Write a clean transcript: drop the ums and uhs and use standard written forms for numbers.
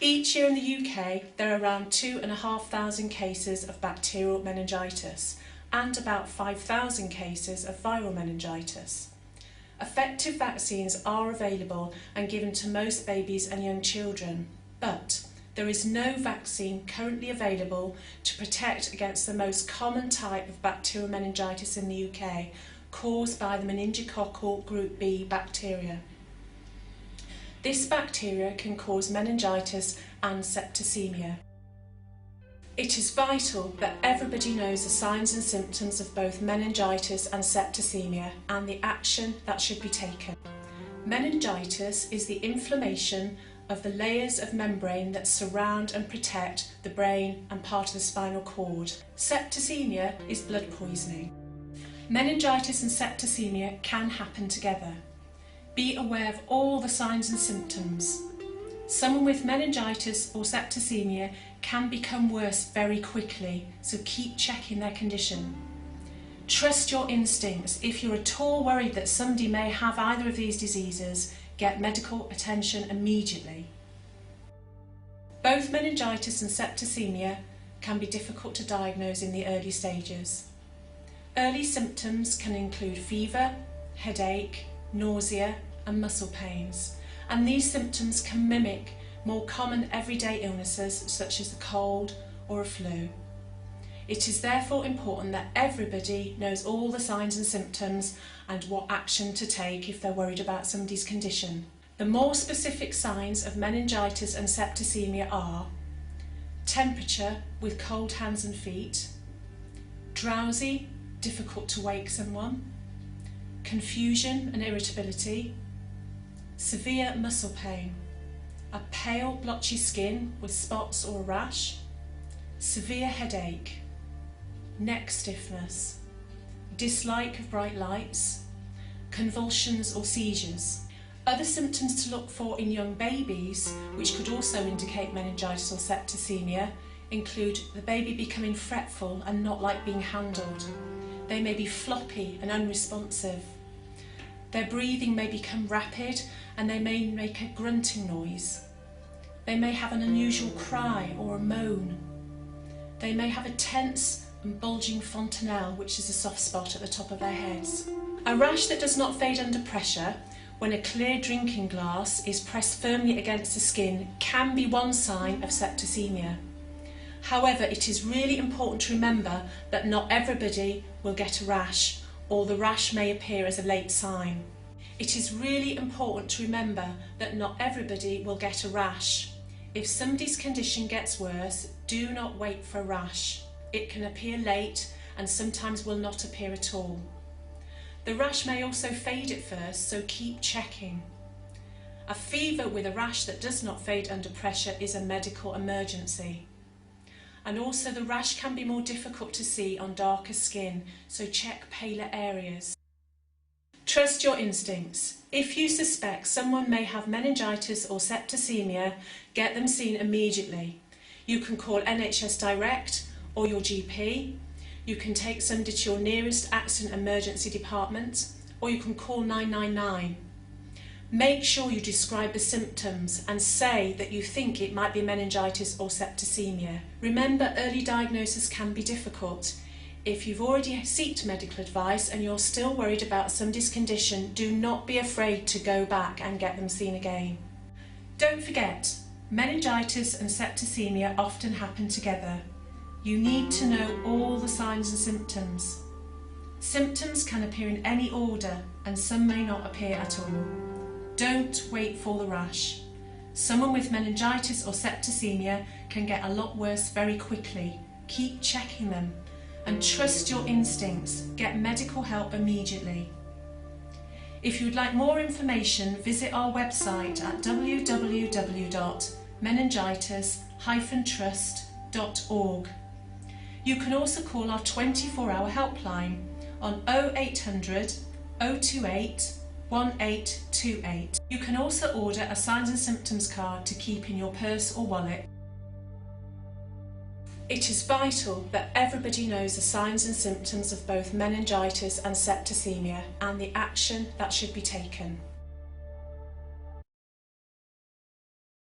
Each year in the UK, there are around 2,500 cases of bacterial meningitis and about 5,000 cases of viral meningitis. Effective vaccines are available and given to most babies and young children, but there is no vaccine currently available to protect against the most common type of bacterial meningitis in the UK, caused by the meningococcal group B bacteria. This bacteria can cause meningitis and septicemia. It is vital that everybody knows the signs and symptoms of both meningitis and septicemia and the action that should be taken. Meningitis is the inflammation of the layers of membrane that surround and protect the brain and part of the spinal cord. Septicemia is blood poisoning. Meningitis and septicemia can happen together. Be aware of all the signs and symptoms. Someone with meningitis or septicemia can become worse very quickly, so keep checking their condition. Trust your instincts. If you're at all worried that somebody may have either of these diseases, get medical attention immediately. Both meningitis and septicemia can be difficult to diagnose in the early stages. Early symptoms can include fever, headache, nausea and muscle pains, and these symptoms can mimic more common everyday illnesses such as a cold or a flu. It is therefore important that everybody knows all the signs and symptoms and what action to take if they're worried about somebody's condition. The more specific signs of meningitis and septicemia are temperature with cold hands and feet, drowsy, difficult to wake someone, confusion and irritability, severe muscle pain, a pale blotchy skin with spots or a rash, severe headache, neck stiffness, dislike of bright lights, convulsions or seizures. Other symptoms to look for in young babies, which could also indicate meningitis or septicemia, include the baby becoming fretful and not like being handled. They may be floppy and unresponsive. Their breathing may become rapid and they may make a grunting noise. They may have an unusual cry or a moan. They may have a tense and bulging fontanelle, which is a soft spot at the top of their heads. A rash that does not fade under pressure, when a clear drinking glass is pressed firmly against the skin, can be one sign of septicemia. However, it is really important to remember that not everybody will get a rash, or the rash may appear as a late sign. It is really important to remember that not everybody will get a rash. If somebody's condition gets worse, do not wait for a rash. It can appear late and sometimes will not appear at all. The rash may also fade at first, so keep checking. A fever with a rash that does not fade under pressure is a medical emergency. And also the rash can be more difficult to see on darker skin, so check paler areas. Trust your instincts. If you suspect someone may have meningitis or septicemia, get them seen immediately. You can call NHS Direct or your GP. You can take somebody to your nearest accident emergency department, or you can call 999. Make sure you describe the symptoms and say that you think it might be meningitis or septicemia. Remember, early diagnosis can be difficult. If you've already sought medical advice and you're still worried about somebody's condition, do not be afraid to go back and get them seen again. Don't forget, meningitis and septicemia often happen together. You need to know all the signs and symptoms. Symptoms can appear in any order and some may not appear at all. Don't wait for the rash. Someone with meningitis or septicemia can get a lot worse very quickly. Keep checking them and trust your instincts. Get medical help immediately. If you'd like more information, visit our website at www.meningitis-trust.org. You can also call our 24-hour helpline on 0800 028 1828. You can also order a signs and symptoms card to keep in your purse or wallet. It is vital that everybody knows the signs and symptoms of both meningitis and septicemia and the action that should be taken.